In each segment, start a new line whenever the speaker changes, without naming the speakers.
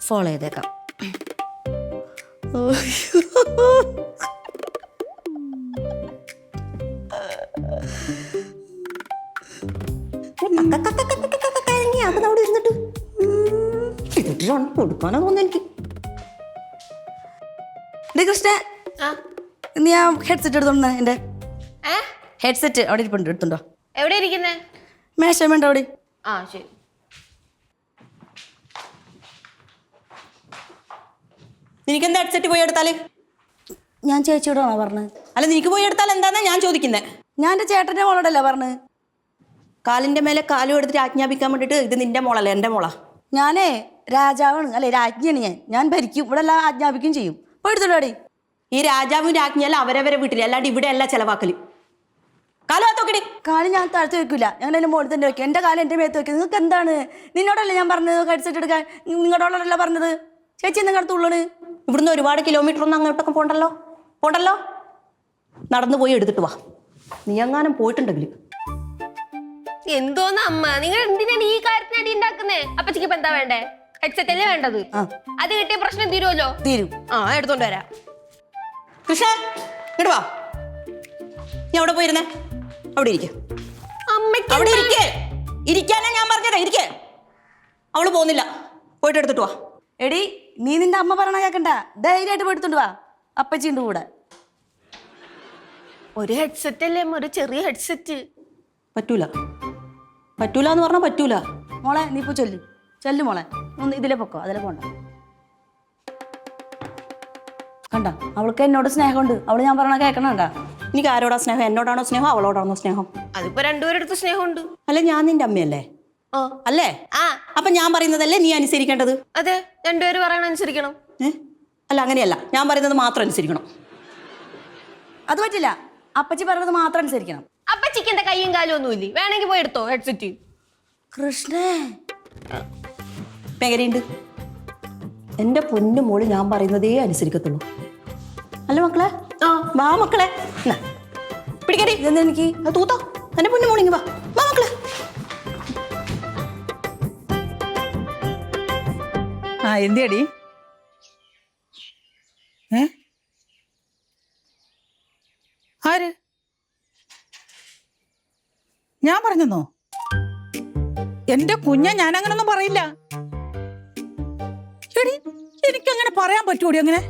Follow ചെയ്തേക്കാം. അപ്പൊ അവിടെ ഇരുന്നിട്ട് കൊടുക്കാനോ തോന്നുന്നു എനിക്ക്. കൃഷ്ണ, നീ ആ ഹെഡ്സെറ്റ് എടുത്തോണ്ട് എന്റെ ഹെഡ്സെറ്റ് അവിടെ ഇരിപ്പുണ്ട്, എടുത്തുണ്ടോ?
എവിടെ ഇരിക്കുന്നേ?
മേശമേണ്ട അവിടെ.
ആ ശരി.
നിനക്കെന്താ ഹെഡ്സെറ്റ് പോയി എടുത്താല്?
ഞാൻ ചേച്ചിയോടാണോ പറഞ്ഞത്?
അല്ല, നിനക്ക് പോയി എടുത്താൽ എന്താന്നാ ഞാൻ ചോദിക്കുന്നത്.
ഞാൻ എൻ്റെ ചേട്ടൻ്റെ മോളോടല്ലേ പറഞ്ഞത്?
കാലിന്റെ മേലെ കാലും എടുത്തിട്ട് ആജ്ഞാപിക്കാൻ വേണ്ടിട്ട് ഇത് നിന്റെ മോളല്ലേ, എന്റെ മോളാ.
ഞാനേ രാജാവാണ്, അല്ലെ രാജ്ഞിയാണ്. ഞാൻ ഭരിക്കും, ഇവിടെ എല്ലാം ആജ്ഞാപിക്കും ചെയ്യും. പോയി എടുത്തോളാടി.
ഈ രാജാവും രാജ്ഞിയല്ല അവരവരെ വീട്ടിൽ, അല്ലാണ്ട് ഇവിടെ അല്ല ചെലവാക്കല്. കാലം നോക്കടി.
കാല് ഞാൻ താഴ്ത്തി വെക്കില്ല, ഞങ്ങൾ എൻ്റെ മോളിൽ തന്നെ വെക്കും. എൻ്റെ കാലം എൻ്റെ മേത്ത് വെക്കും. നിങ്ങൾക്ക് എന്താണ്? നിന്നോടല്ലേ ഞാൻ പറഞ്ഞത് ഹെഡ്സെറ്റ് എടുക്കാൻ? നിങ്ങളോടല്ല പറഞ്ഞത്. ചേച്ചി നിങ്ങളുടെ തുള്ളണ്.
ഇവിടുന്ന് ഒരുപാട് കിലോമീറ്റർ ഒന്നും അങ്ങോട്ടൊക്കെ പോണ്ടല്ലോ. നടന്നു പോയി എടുത്തിട്ട് വാ. നീ എങ്ങാനും പോയിട്ടുണ്ടെങ്കിൽ.
എന്തോന്ന് അമ്മ, നിങ്ങൾ എന്തിനാണ് ഈ കാര്യത്തിന് അടി ഉണ്ടാക്കുന്നേ? അപ്പച്ചിക്ക് ഇപ്പൊ എന്താ വേണ്ടേ? ഹെഡ്സെറ്റ് അല്ലേ വേണ്ടത്? അത് കിട്ടിയ പ്രശ്നം തീരുമല്ലോ.
തീരും.
ആ, എടുത്തോണ്ട് വരാം.
കൃഷ്ണ, ഇങ്ങോട്ട് വാ. നീ അവിടെ പോയിരുന്നേ, അവിടെ ഇരിക്ക. അവിടെ ഇരിക്കാനാ ഞാൻ പറഞ്ഞത്. ഇരിക്കേ. അവള് പോകുന്നില്ല, പോയിട്ട് എടുത്തിട്ട് വാ.
എടി, നീ നിന്റെ അമ്മ പറഞ്ഞ കേക്കണ്ട, ധൈര്യമായിട്ട് പോയി എടുത്തോണ്ട് വാ. അപ്പച്ചിന്റെ കൂടെ.
ഒരു ഹെഡ്സെറ്റ് അല്ലേ, ഒരു ചെറിയ ഹെഡ്സെറ്റ്.
പറ്റൂല എന്ന് പറഞ്ഞാൽ പറ്റൂല.
മോളെ നീ ഇപ്പൊ ചെല്ലു മോളെ. ഒന്ന് ഇതിലെ പൊക്കോ, അതിലെ പോണ്ട. കണ്ട, അവൾക്ക് എന്നോട് സ്നേഹമുണ്ട്. അവള് ഞാൻ പറഞ്ഞ കേൾക്കണണ്ട.
എനിക്ക് ആരോടാ സ്നേഹം? എന്നോടാണോ സ്നേഹം, അവളോടാണോ സ്നേഹം?
അതിപ്പോ രണ്ടുപേരെടുത്ത് സ്നേഹമുണ്ട്.
അല്ലെ, ഞാൻ നിന്റെ അമ്മയല്ലേ? അല്ലേ? അപ്പൊ ഞാൻ പറയുന്നതല്ലേ നീ അനുസരിക്കേണ്ടത്?
അതെ, രണ്ടുപേര് പറയണ അനുസരിക്കണം.
അല്ല, അങ്ങനെയല്ല. ഞാൻ പറയുന്നത് മാത്രം അനുസരിക്കണം.
അത് പറ്റില്ല. അപ്പച്ചി പറയുന്നത് മാത്രം അനുസരിക്കണം.
അപ്പച്ചിക്ക് എന്താ കയ്യും കാലും ഒന്നുമില്ലേ? വേണമെങ്കിൽ പോയി എടുത്തോ ഹെഡ്സെറ്റ്.
കൃഷ്ണേ,
എങ്ങനെയുണ്ട്? എന്റെ പൊന്നു മോള് ഞാൻ പറയുന്നതേ അനുസരിക്കത്തുള്ളൂ. അല്ല മക്കളെ? വാ മക്കളെ, പിടിക്കടി.
എനിക്ക്
തൂത്തോ. എന്റെ പൊന്നു മോളിങ്ങി വാ മക്കളെ.
എന്തിയടി? ആര്? ഞാൻ പറഞ്ഞെന്നോ? എന്റെ കുഞ്ഞ, ഞാൻ അങ്ങനൊന്നും പറയില്ല. എടി, എനിക്കങ്ങനെ പറയാൻ പറ്റൂടി അങ്ങനെ?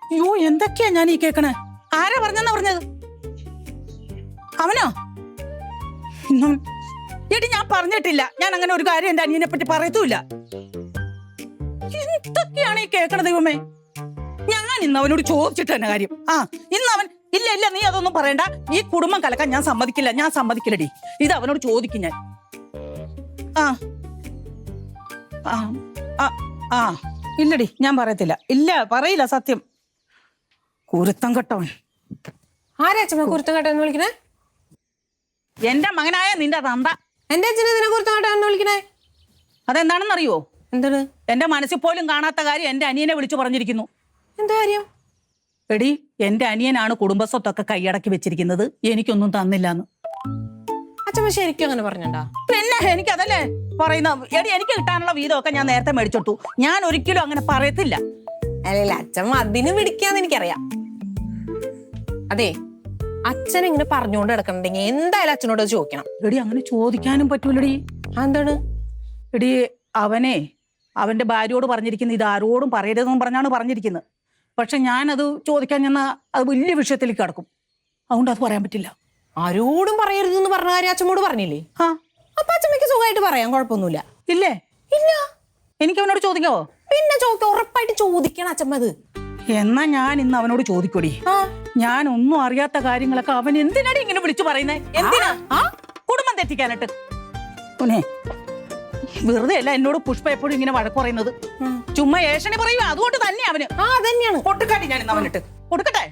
അയ്യോ, എന്തൊക്കെയാ ഞാൻ ഈ കേക്കണേ? ആരാ പറഞ്ഞെന്നാ പറഞ്ഞത്? അവനോ? എടി, ഞാൻ പറഞ്ഞിട്ടില്ല. ഞാൻ അങ്ങനെ ഒരു കാര്യം എന്റെ അനിയനെ പറ്റി പറയത്തുമില്ല. എന്തൊക്കെയാണ് ഈ കേക്കണ ദൈവമേ? ഞാൻ ഇന്ന് അവനോട് ചോദിച്ചിട്ട് തന്നെ കാര്യം. ഇന്ന് അവൻ ഇല്ല നീ അതൊന്നും പറയണ്ട, ഈ കുടുംബം കലക്കാൻ ഞാൻ സമ്മതിക്കില്ലടി. ഇത് അവനോട് ചോദിക്കും ഞാൻ. ഇല്ലടി, ഞാൻ പറയത്തില്ല. പറയില്ല, സത്യം. കുരുത്തം കെട്ടവൻ.
ആരാ കുരുത്തം കേട്ടെന്ന് വിളിക്കണേ?
എന്റെ മകനായ നിന്റെ തന്ത.
എന്റെ അച്ഛനെ ഇതിനെ കുരുത്തം കേട്ടെന്ന് വിളിക്കണേ?
അതെന്താണെന്നറിയോ?
എന്താണ്?
എന്റെ മനസ്സിൽ പോലും കാണാത്ത കാര്യം എന്റെ അനിയനെ വിളിച്ചു പറഞ്ഞിരിക്കുന്നു.
എന്താ കാര്യം?
എടി, എന്റെ അനിയനാണ് കുടുംബസ്വത്തൊക്കെ കൈയടക്കി വെച്ചിരിക്കുന്നത്, എനിക്കൊന്നും തന്നില്ലാന്ന്.
അച്ഛമ്മ ശരിക്കും അങ്ങനെ പറഞ്ഞാ?
പിന്നെ എനിക്കതല്ലേ പറയുന്ന. എടി, എനിക്ക് കിട്ടാനുള്ള വീതമൊക്കെ ഞാൻ നേരത്തെ മേടിച്ചോട്ടു. ഞാൻ ഒരിക്കലും അങ്ങനെ പറയത്തില്ല.
അല്ലല്ല, അച്ഛമ്മ അതിന് പിടിക്കാന്ന് എനിക്കറിയാം. അതെ, അച്ഛൻ ഇങ്ങനെ പറഞ്ഞുകൊണ്ട് കിടക്കണമെങ്കിൽ എന്തായാലും അച്ഛനോട് ചോദിക്കണം.
എടി, അങ്ങനെ ചോദിക്കാനും പറ്റൂലടി.
എന്താണ്?
എടി, അവന്റെ ഭാര്യയോട് പറഞ്ഞിരിക്കുന്നത് ഇത് ആരോടും പറയരുതെന്ന് പറഞ്ഞാണ് പറഞ്ഞിരിക്കുന്നത്. പക്ഷെ ഞാനത് ചോദിക്കാൻ ചെന്നാൽ അത് വലിയ വിഷയത്തിലേക്ക് കിടക്കും. അതുകൊണ്ട് അത് പറയാൻ പറ്റില്ല.
ആരോടും പറയരുതെന്ന് പറഞ്ഞ കാര്യം അച്ഛമ്മോട് പറഞ്ഞില്ലേ? അപ്പൊ അച്ഛമ്മയ്ക്ക് സുഖമായിട്ട് പറയാം, കുഴപ്പമൊന്നുമില്ല.
ഇല്ലേ?
ഇല്ല.
എനിക്ക് അവനോട് ചോദിക്കാവോ?
പിന്നെ ഉറപ്പായിട്ട് ചോദിക്കണം അച്ഛമ്മ. അത്
എന്നാ ഞാൻ ഇന്ന് അവനോട് ചോദിക്കൂടി. ഞാൻ ഒന്നും അറിയാത്ത കാര്യങ്ങളൊക്കെ അവൻ എന്തിനാടി ഇങ്ങനെ വിളിച്ചു പറയുന്നേ? എന്തിനാ? കുടുംബം തെറ്റിക്കാനായിട്ട്. വെറുതെ അല്ല എന്നോട് പുഷ്പ എപ്പോഴും ഇങ്ങനെ വഴക്ക് പറയുന്നത്. ചുമ്മാ ഏഷണി പറയുക. അതുകൊണ്ട് തന്നെ അവന്
തന്നെയാണ്.
കൊടുക്കാട്ടി ഞാൻ ഇന്ന് അവനിട്ട് കൊടുക്കട്ടെ.